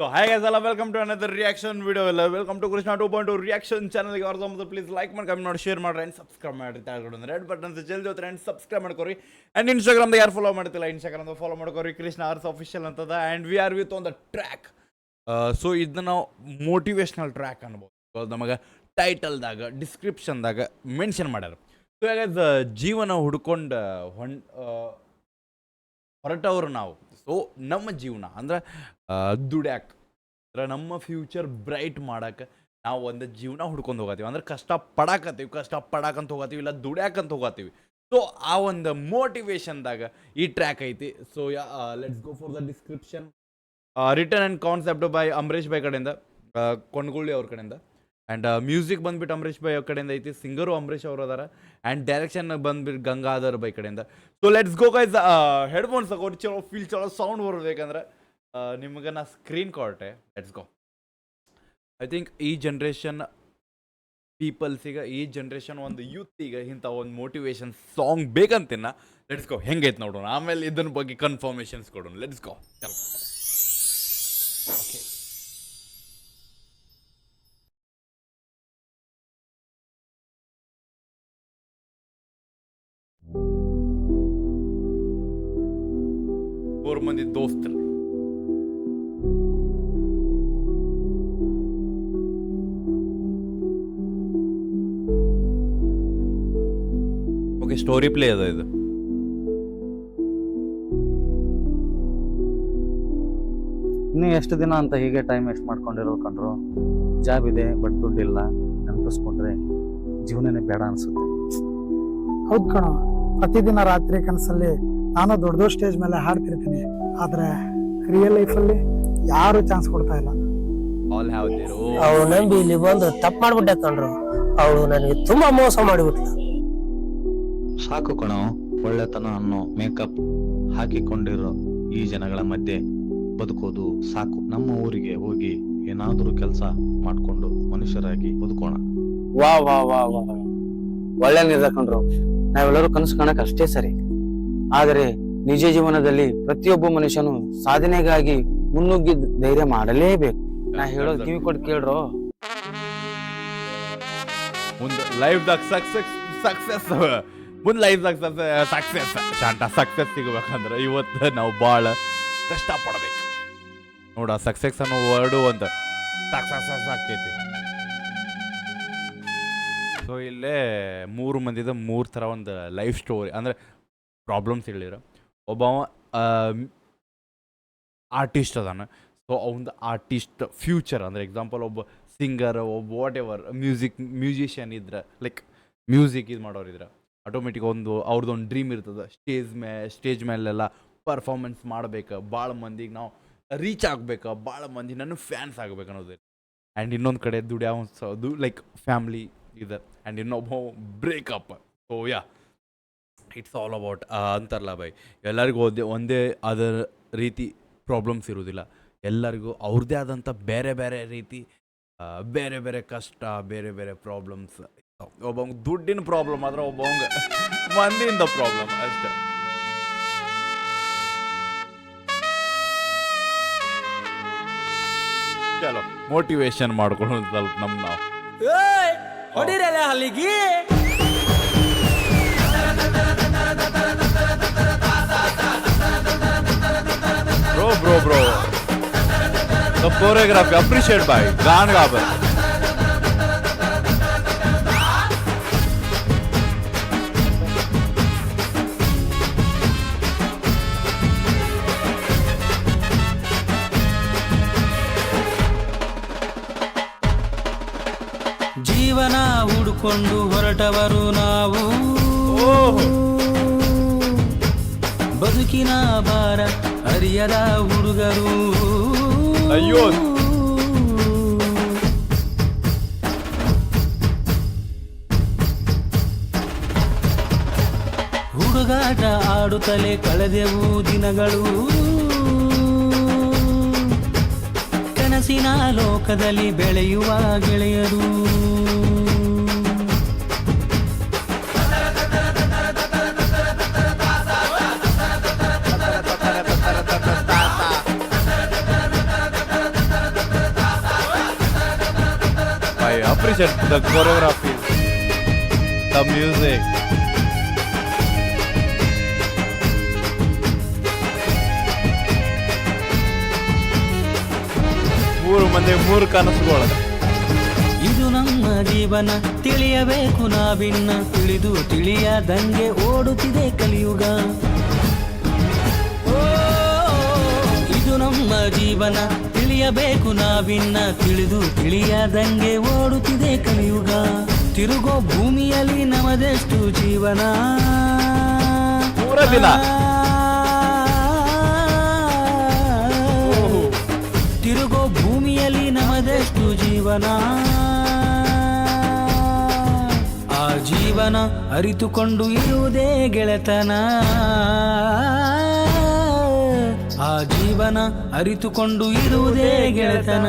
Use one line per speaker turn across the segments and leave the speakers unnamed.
So hi guys, ಎಲ್ಲ welcome to another reaction video. ಎಲ್ಲ welcome to Krishna 2.2 reaction ಚಾನಲ್ಗೆ ಅವ್ರದ್ದು ಮೊದಲು ಪ್ಲೀಸ್ ಲೈಕ್ ಮಾಡಿ, ಕಮೆಂಟ್ ಮಾಡಿ, ಶೇರ್ ಮಾಡ್ರಿ, ಆ್ಯಂಡ್ ಸಬ್ಸ್ಕ್ರೈಬ್ ಮಾಡಿ. ತಾಳ್ಕೊಂಡು ರೆಡ್ ಬಟನ್ ಜಲ್ದಿ ಹೋಗ್ತಾರೆ ಆ್ಯಂಡ್ ಸಬ್ಸ್ಕ್ರೈಬ್ ಮಾಡ್ಕೊರಿ. ಆ್ಯಂಡ್ ಇನ್ಸ್ಟಾಗ್ರಾಮ್ದಾಗ ಯಾರು ಫಾಲೋ ಮಾಡ್ತಿಲ್ಲ, ಇನ್ಸ್ಟಾಗ್ರಾಮ್ದಾಗ ಫಾಲೋ ಮಾಡ್ಕೊರಿ. ಕೃಷ್ಣ ಆರ್ಸ್ ಅಫಿಷಿಯಲ್ ಅಂತದ. And we are with on the track. So ಇದನ್ನ ನಾವು ಮೋಟಿವೇಶ್ನಲ್ ಟ್ರ್ಯಾಕ್ ಅನ್ಬೋದು. ನಮಗೆ ಟೈಟಲ್ದಾಗ ಡಿಸ್ಕ್ರಿಪ್ಷನ್ದಾಗ ಮೆನ್ಷನ್ ಮಾಡ್ಯಾರ. ಸೊ ಯಾಕಂದ್ರೆ ಜೀವನ ಹುಡ್ಕೊಂಡು ಹೊರಟವ್ರು ನಾವು. ಸೊ ನಮ್ಮ ಜೀವನ ಅಂದ್ರೆ ದುಡ್ಯಾಕೆ, ಅಂದ್ರೆ ನಮ್ಮ ಫ್ಯೂಚರ್ ಬ್ರೈಟ್ ಮಾಡಕ್ಕೆ ನಾವು ಒಂದು ಜೀವನ ಹುಡ್ಕೊಂಡು ಹೋಗತ್ತೀವಿ. ಅಂದ್ರೆ ಕಷ್ಟ ಪಡಾಕಂತ ಹೋಗತ್ತೀವಿ, ಇಲ್ಲ ದುಡ್ಯಾಕಂತ ಹೋಗತ್ತೀವಿ. ಸೊ ಆ ಒಂದು ಮೋಟಿವೇಶನ್ದಾಗ ಈ ಟ್ರ್ಯಾಕ್ ಐತಿ. So let's go for the description. Written and concept by Ambareesh by ಕಡೆಯಿಂದ, ಕೊನ್ಗುಳ್ಳಿ ಅವ್ರ ಕಡೆಯಿಂದ. ಆ್ಯಂಡ್ ಮ್ಯೂಸಿಕ್ ಬಂದ್ಬಿಟ್ಟು ಅಂಬರೀಷ್ ಬೈ ಅವ್ರ ಕಡೆಯಿಂದ ಐತಿ. ಸಿಂಗರು ಅಂಬರೀಷ್ ಅವ್ರು ಅದಾರ. ಆ್ಯಂಡ್ ಡೈರೆಕ್ಷನ್ ಬಂದ್ಬಿಟ್ಟು ಗಂಗಾಧರ್ ಬೈ ಕಡೆಯಿಂದ. So let's go guys. Headphones ಹಾಕೋರಿ, ಚಲೋ ಫೀಲ್, ಚಲೋ ಸೌಂಡ್ ಬರ್ಬೇಕಂದ್ರೆ ನಿಮ್ಗೆ ನಾ ಸ್ಕ್ರೀನ್ ಕೊಟ್ಟೆ. Let's go. ಐ ಥಿಂಕ್ ಈ ಜನ್ರೇಷನ್ ಪೀಪಲ್ಸಿಗೆ, ಈ ಜನ್ರೇಷನ್ ಒಂದು ಯೂತಿಗೆ ಇಂಥ ಒಂದು ಮೋಟಿವೇಶನ್ ಸಾಂಗ್ ಬೇಕಂತಿನ್ನ. Let's go. ಹೆಂಗೈತೆ ನೋಡೋಣ, ಆಮೇಲೆ ಇದನ್ನ ಬಗ್ಗೆ ಕನ್ಫರ್ಮೇಷನ್ಸ್ ಕೊಡೋಣ. Let's go. ಓಕೆ, ಮೂರು ಮಂದಿ ದೋಸ್ತರು. ಓಕೆ, ಸ್ಟೋರಿ ಪ್ಲೇ ಅದ ಇದು.
ಇನ್ನು ಎಷ್ಟು ದಿನ ಅಂತ ಹೀಗೆ ಟೈಮ್ ವೇಸ್ಟ್ ಮಾಡ್ಕೊಂಡಿರೋದು ಕಂಡ್ರು. ಜಾಬ್ ಇದೆ ಬಟ್ ದುಡ್ಡಿಲ್ಲ, ನೆನಪಿಸ್ಕೊಂಡ್ರೆ ಜೀವನನೇ ಬೇಡ ಅನ್ಸುತ್ತೆ.
ಹೌದ್ ಕಣೋ, ಪ್ರತಿದಿನ ರಾತ್ರಿ ಕನಸಲ್ಲಿ ನಾನು ದೊಡ್ಡ ಸ್ಟೇಜ್ ಮೇಲೆ ಹಾಡ್ತಿರ್ತೀನಿ, ಆದ್ರೆ ರಿಯಲ್ ಲೈಫಲ್ಲಿ ಯಾರು ಚಾನ್ಸ್ ಕೊಡ್ತಾ ಇಲ್ಲ.
All have their own.
ಅವಳು ನಂಬಿ ಇಲ್ಲಿ ಬಂದು ತಪ್ಪು ಮಾಡ್ಬಿಟ್ಟೆ ಕಣ್ರು. ಅವಳು ನನಗೆ ತುಂಬಾ ಮೋಸ ಮಾಡಿಬಿಟ್ಲು.
ಸಾಕು ಕಣೋ, ಒಳ್ಳೆತನ ಅನ್ನೋ ಮೇಕಪ್ ಹಾಕಿಕೊಂಡಿರೋ ಈ ಜನಗಳ ಮಧ್ಯೆ ಬದುಕೋದು ಸಾಕು. ನಮ್ಮ ಊರಿಗೆ ಹೋಗಿ ಏನಾದ್ರೂ ಕೆಲಸ ಮಾಡ್ಕೊಂಡು ಮನುಷ್ಯರಾಗಿ ಬದುಕೋಣ.
ವಾ ವಾ ವಾ ವಾ ಒಳ್ಳೆ ನಿರ್ಧಾರ ಕಂಡ್ರು. ನಾವೆಲ್ಲರೂ ಕನಸು ಕಾಣಕ್ ಅಷ್ಟೇ ಸರಿ, ಆದರೆ ನಿಜ ಜೀವನದಲ್ಲಿ ಪ್ರತಿಯೊಬ್ಬ ಮನುಷ್ಯನು ಸಾಧನೆಗಾಗಿ ಮುನ್ನುಗ್ಗಿ ಧೈರ್ಯ ಮಾಡಲೇಬೇಕು. ನಾ ಹೇಳೋದು ಕಿವಿ ಕೊಟ್ಟು ಕೇಳ್ರೋ.
ಮುಂದೆ ಲೈಫ್ದಾಗ ಸಕ್ಸಸ್ ಮುಂದೆ ಲೈಫ್ದಾಗ ಸಕ್ಸಸ್ ಶಾಂತ ಸಕ್ಸಸ್ ಸಿಗಬೇಕಂದ್ರೆ ಇವತ್ತು ನಾವು ಭಾಳ ಕಷ್ಟಪಡ್ಬೇಕು. ನೋಡ, ಸಕ್ಸಸ್ ಅನ್ನೋ ವರ್ಡು ಅಂತ ಸಕ್ಸಸ್ ಆಕೈತಿ. ಸೊ ಇಲ್ಲೇ ಮೂರು ಮಂದಿದ ಮೂರು ಥರ ಒಂದು ಲೈಫ್ ಸ್ಟೋರಿ, ಅಂದರೆ ಪ್ರಾಬ್ಲಮ್ಸ್ ಹೇಳಿರ. ಒಬ್ಬ ಆರ್ಟಿಸ್ಟ್ ಅದಾನ. ಸೊ ಅವನ ಆರ್ಟಿಸ್ಟ್ ಫ್ಯೂಚರ್ ಅಂದರೆ ಎಕ್ಸಾಂಪಲ್ ಒಬ್ಬ ಸಿಂಗರ್, ಒಬ್ಬ ವಾಟ್ ಎವರ್ ಮ್ಯೂಸಿಷಿಯನ್ ಇದ್ರೆ, ಲೈಕ್ ಮ್ಯೂಸಿಕ್ ಇದು ಮಾಡೋರಿದ್ರೆ ಆಟೋಮೆಟಿಕ್ ಅವ್ರದ್ದೊಂದು ಡ್ರೀಮ್ ಇರ್ತದೆ. ಸ್ಟೇಜ್ ಮೇಲೆಲ್ಲ ಪರ್ಫಾರ್ಮೆನ್ಸ್ ಮಾಡ್ಬೇಕು, ಭಾಳ ಮಂದಿಗೆ ನಾವು ರೀಚ್ ಆಗ್ಬೇಕು, ಭಾಳ ಮಂದಿ ನನ್ನ ಫ್ಯಾನ್ಸ್ ಆಗ್ಬೇಕು ಅನ್ನೋದು. ಆ್ಯಂಡ್ ಇನ್ನೊಂದು ಕಡೆ ದುಡ್ಯಾವುದು ಲೈಕ್ ಫ್ಯಾಮ್ಲಿ ಇದೆ. ಆ್ಯಂಡ್ ಇನ್ನೊಬ್ಬ breakup. So yeah, it's all about ಅಂತಾರಲ್ಲ ಬೈ, ಎಲ್ಲರಿಗೂ ಒಂದೇ ಆದ ರೀತಿ ಪ್ರಾಬ್ಲಮ್ಸ್ ಇರೋದಿಲ್ಲ. ಎಲ್ಲರಿಗೂ ಅವ್ರದ್ದೇ ಆದಂಥ ಬೇರೆ ಬೇರೆ ರೀತಿ, ಬೇರೆ ಬೇರೆ ಕಷ್ಟ, ಬೇರೆ ಬೇರೆ ಪ್ರಾಬ್ಲಮ್ಸ್. ಒಬ್ಬಂಗೆ ದುಡ್ಡಿನ ಪ್ರಾಬ್ಲಮ್ ಆದ್ರೆ ಒಬ್ಬಂಗೆ ಮಂದಿಯಿಂದ ಪ್ರಾಬ್ಲಮ್ ಅಷ್ಟೇ. ಚಲೋ ಮೋಟಿವೇಶನ್ ಮಾಡ್ಕೊಳ್ಳೋದು ಸ್ವಲ್ಪ ನಾವು.
ಹೊಡಿರಲ್ಲ ಅಲ್ಲಿಗೆ.
Bro. The choreography appreciated by Gan Gaber.
ಜೀವನ ಹುಡುಕೊಂಡು ಹೊರಟವರು ನಾವು. ಬದುಕಿನ ಭಾರ ಅರಿಯದ ಹುಡುಗರು.
ಅಯ್ಯೋ,
ಹುಡುಗಾಟ ಆಡುತ್ತಲೇ ಕಳೆದೆವು ದಿನಗಳು. ಕನಸಿನ ಲೋಕದಲ್ಲಿ ಬೆಳೆಯುವ ಗೆಳೆಯರು.
appreciate the choreography, the music. ಮೂರು ಮಂದಿ ಮೂರು ಕನಸುಗಳು.
ಇದು ನಮ್ಮ ಜೀವನ ತಿಳಿಯಬೇಕು ನಾವಿನ್ನ ತಿಳಿದು ತಿಳಿಯದಂಗೆ ಓಡುತ್ತಿದೆ ಕಲಿಯುಗ. ಓ, ಇದು ನಮ್ಮ ಜೀವನ ತಿಳಿಯಬೇಕು ನಾವಿನ್ನ ತಿಳಿದು ತಿಳಿಯದಂಗೆ ಓಡುತ್ತಿದೆ ಕಲಿಯುಗ. ತಿರುಗೋ ಭೂಮಿಯಲ್ಲಿ ನಮದೆಷ್ಟು ಜೀವನ,
ಪೂರ ದಿನ
ತಿರುಗೋ ಭೂಮಿಯಲ್ಲಿ ನಮದೆಷ್ಟು ಜೀವನ. ಆ ಜೀವನ ಅರಿತುಕೊಂಡು ಇರುವುದೇ ಗೆಳೆತನ. ಆ ಜೀವನ ಅರಿತುಕೊಂಡು ಇರುವುದೇ ಗೆಳೆತನ.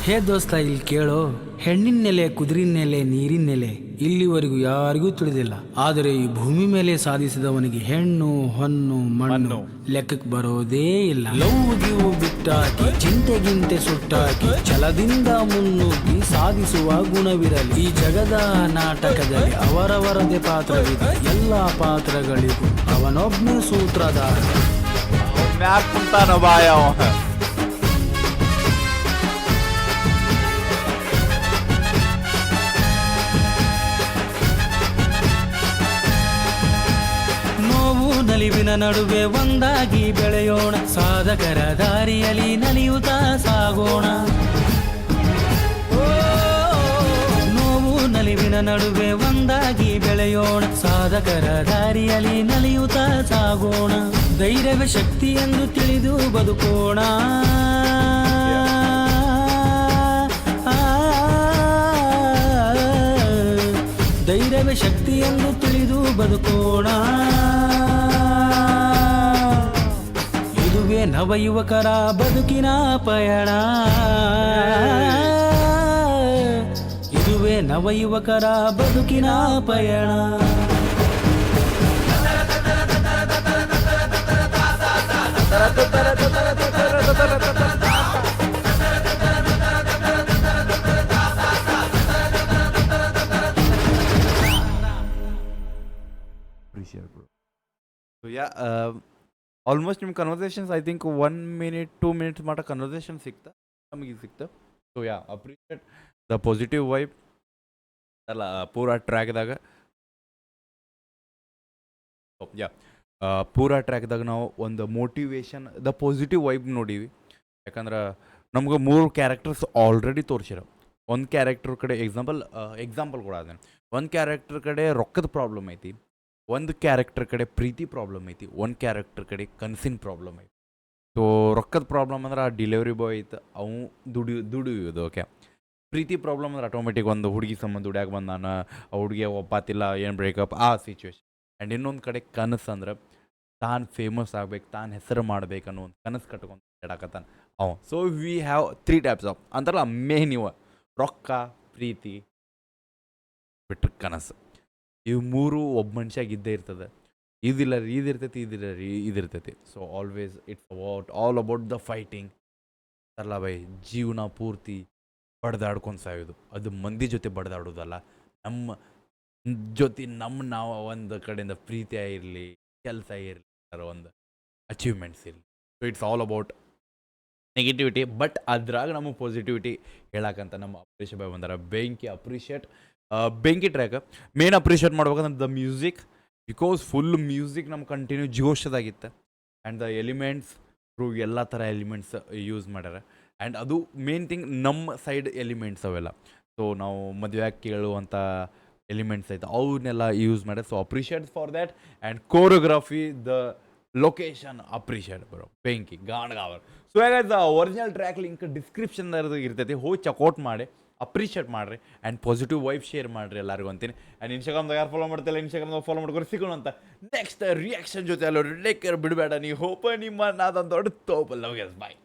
ಹೇ ದೋಸ್ತ ಇಲ್ಲಿ ಕೇಳೋ, ಹೆಣ್ಣಿನ ನೆಲೆ, ಕುದುರಿನ ನೆಲೆ, ನೀರಿನ ನೆಲೆ ಇಲ್ಲಿವರೆಗೂ ಯಾರಿಗೂ ತಿಳಿದಿಲ್ಲ. ಆದರೆ ಈ ಭೂಮಿ ಮೇಲೆ ಸಾಧಿಸಿದವನಿಗೆ ಹೆಣ್ಣು ಹೊನ್ನು ಮಣ್ಣು ಲೆಕ್ಕಕ್ಕೆ ಬರೋದೇ ಇಲ್ಲ. ಲವ್ ಗಿವ್ ಬಿಟ್ಟಾಕಿ ಚಿಂತೆಗಿಂತೆ ಸುಟ್ಟಾಕಿ ಛಲದಿಂದ ಮುನ್ನುಗ್ಗಿ ಸಾಧಿಸುವ ಗುಣವಿರಲಿ. ಈ ಜಗದ ನಾಟಕದಲ್ಲಿ ಅವರವರದೇ ಪಾತ್ರವಿದೆ. ಎಲ್ಲ ಪಾತ್ರಗಳಿಗೂ ಅವನೊಬ್ಬನೇ ಸೂತ್ರಧಾರ.
ಮ್ಯಾಕ್ ಕುಂತಾನ ಬಾಯ ಅವ.
ನಲಿವಿನ ನಡುವೆ ಒಂದಾಗಿ ಬೆಳೆಯೋಣ, ಸಾಧಕರ ದಾರಿಯಲ್ಲಿ ನಲಿಯುತ್ತಾ ಸಾಗೋಣ. ನೋವು ನಲಿವಿನ ನಡುವೆ ಒಂದಾಗಿ ಬೆಳೆಯೋಣ, ಸಾಧಕರ ದಾರಿಯಲ್ಲಿ ನಲಿಯುತ್ತಾ ಸಾಗೋಣ. ಧೈರ್ಯವೇ ಶಕ್ತಿ ಎಂದು ತಿಳಿದು ಬದುಕೋಣ. ಧೈರ್ಯವೇ ಶಕ್ತಿ ಎಂದು ತಿಳಿದು ಬದುಕೋಣ. ಇದುವೇ ನವ ಯುವಕರ ಬದುಕಿನ ಪಯಣ. ಇದುವೇ ನವ ಯುವಕರ ಬದುಕಿನ ಪಯಣ.
So yeah, ಆಲ್ಮೋಸ್ಟ್ ನಿಮ್ಮ conversations I think 1 minute 2 minutes ಮಟ್ಟ ಕನ್ವರ್ಸೇಷನ್ ಸಿಕ್ತಾ ನಮಗೆ ಸಿಕ್ತಾ. So yeah, appreciate the positive vibe ಅಲ್ಲ ಪೂರಾ ಟ್ರ್ಯಾಕ್ದಾಗ. ಯಾ, ಪೂರಾ ಟ್ರ್ಯಾಕ್ದಾಗ ನಾವು ಒಂದು ಮೋಟಿವೇಶನ್ ದ ಪಾಸಿಟಿವ್ ವೈಬ್ ನೋಡೀವಿ. ಯಾಕಂದ್ರೆ ನಮ್ಗೆ 3 ಕ್ಯಾರೆಕ್ಟರ್ಸ್ ಆಲ್ರೆಡಿ ತೋರಿಸಿರೋ. ಒಂದು ಕ್ಯಾರೆಕ್ಟರ್ ಕಡೆ ಎಕ್ಸಾಂಪಲ್ ಕೂಡ ಅದೇನು, ಒಂದು ಕ್ಯಾರೆಕ್ಟರ್ ಕಡೆ ರೊಕ್ಕದ ಪ್ರಾಬ್ಲಮ್ ಐತಿ, ಒಂದು ಕ್ಯಾರೆಕ್ಟರ್ ಕಡೆ ಪ್ರೀತಿ ಪ್ರಾಬ್ಲಮ್ ಐತಿ, ಒಂದು ಕ್ಯಾರೆಕ್ಟರ್ ಕಡೆ ಕನಸಿನ ಪ್ರಾಬ್ಲಮ್ ಐತಿ. ಸೊ ರೊಕ್ಕದ ಪ್ರಾಬ್ಲಮ್ ಅಂದ್ರೆ ಆ ಡೆಲಿವರಿ ಬಾಯ್ ಐತೆ, ಅವು ದುಡಿಯೋದು. ಓಕೆ, ಪ್ರೀತಿ ಪ್ರಾಬ್ಲಮ್ ಅಂದ್ರೆ ಆಟೋಮೆಟಿಕ್ ಒಂದು ಹುಡುಗಿ ಸಂಬಂಧ ದುಡ್ಯಾಗ ಬಂದಾನ, ಆ ಹುಡುಗಿಯ ಒಪ್ಪಾತಿಲ್ಲ, ಏನು ಬ್ರೇಕಪ್ ಆ ಸಿಚುವೇಶನ್. ಆ್ಯಂಡ್ ಇನ್ನೊಂದು ಕಡೆ ಕನಸು ಅಂದ್ರೆ ತಾನು ಫೇಮಸ್ ಆಗ್ಬೇಕು, ತಾನು ಹೆಸರು ಮಾಡ್ಬೇಕು ಅನ್ನೋ ಒಂದು ಕನಸು ಕಟ್ಕೊಂಡು ಹೇಳಕತ್ತಾನ ಅವ. So we have 3 types of ಅಂತಾರಲ್ಲ ಮೇನ್ ಇವ ರೊಕ್ಕ, ಪ್ರೀತಿ ಬಿಟ್ರೆ ಕನಸು. ಇವು 3 ಒಬ್ಬ ಮನುಷ್ಯಾಗ ಇದ್ದೇ ಇರ್ತದೆ. ಇದಿಲ್ಲ ರೀ ಇದಿರ್ತೈತಿ, ಇದಿಲ್ಲ ರೀ ಇದಿರ್ತೈತಿ. So always it's all about the fighting ಅಲ್ಲ ಬೈ. ಜೀವನ ಪೂರ್ತಿ ಬಡ್ದಾಡ್ಕೊಂಡು ಸಾಯೋದು, ಅದು ಮಂದಿ ಜೊತೆ ಬಡ್ದಾಡೋದಲ್ಲ, ನಮ್ಮ ಜೊತೆ ನಾವು ಒಂದು ಕಡೆಯಿಂದ ಪ್ರೀತಿ ಇರಲಿ, ಕೆಲಸ ಇರಲಿ, ಒಂದು ಅಚೀವ್ಮೆಂಟ್ಸ್ ಇರಲಿ. So it's all about negativity. But ಅದ್ರಾಗ ನಮಗೆ ಪಾಸಿಟಿವಿಟಿ ಹೇಳಕ್ಕಂತ ನಮ್ಮ ಅಪ್ರಿಷಿಯೇಟ್ ಬಾಯ್ ಬಂದಾರ. ಬೆಂಕಿ ಟ್ರ್ಯಾಕ್ ಮೇನ್ ಅಪ್ರಿಷಿಯೇಟ್ ಮಾಡ್ಬೇಕಂದ್ರೆ the music, because full music ನಮ್ಮ ಕಂಟಿನ್ಯೂ ಜೋಶದಾಗಿತ್ತು. ಆ್ಯಂಡ್ ದ ಎಲಿಮೆಂಟ್ಸ್ ಥ್ರೂ ಎಲ್ಲ ಥರ ಎಲಿಮೆಂಟ್ಸ್ ಯೂಸ್ ಮಾಡ್ಯಾರ. ಆ್ಯಂಡ್ ಅದು ಮೇನ್ ಥಿಂಗ್ ನಮ್ಮ ಸೈಡ್ ಎಲಿಮೆಂಟ್ಸ್ ಅವೆಲ್ಲ. ಸೊ ನಾವು ಮದುವೆಯಾಗಿ ಕೇಳುವಂಥ ಎಲಿಮೆಂಟ್ಸ್ ಐತೆ ಅವನ್ನೆಲ್ಲ ಯೂಸ್ ಮಾಡ್ಯಾರ. So appreciate for that. And choreography, the location appreciate ಬರೋ ಬೆಂಕಿ ಗಾಣಗಾವರ್. ಸೊ ಹೇಗಾಯ್ತು ಒರಿಜಿನಲ್ ಟ್ರ್ಯಾಕ್ ಲಿಂಕ್ ಡಿಸ್ಕ್ರಿಪ್ಷನ್ದಾಗ ಇರ್ತೈತಿ, ಹೋಗಿ ಚೆಕ್ಔಟ್ ಮಾಡಿ ಅಪ್ರಿಷಿಯೇಟ್ ಮಾಡಿರಿ. ಆ್ಯಂಡ್ ಪಾಸಿಟಿವ್ ವೈಬ್ ಶೇರ್ ಮಾಡಿರಿ ಎಲ್ಲರಿಗೂ ಅಂತೀನಿ. ಆ್ಯಂಡ್ ಇನ್ಸ್ಟಾಗ್ರಾಮ್ದಾಗ ಯಾರು ಫಾಲೋ ಮಾಡ್ತಿಲ್ಲ, ಇನ್ಸ್ಟಾಗ್ರಾಮ್ದಾಗ ಫಾಲೋ ಮಾಡ್ಕೊಂಡು ಸಿಗೋಣ ಅಂತ ನೆಕ್ಸ್ಟ್ ರಿಯಾಕ್ಷನ್ ಜೊತೆ ಅಲ್ಲೋ ಲೈಕ್ ಬಿಡಬೇಡ. ನೀವು ಹೋಪ ನಿಮ್ಮ ನಾದೊಂದು ದೊಡ್ಡ ತೋಪಲ್ಲ. ಬಾಯ್.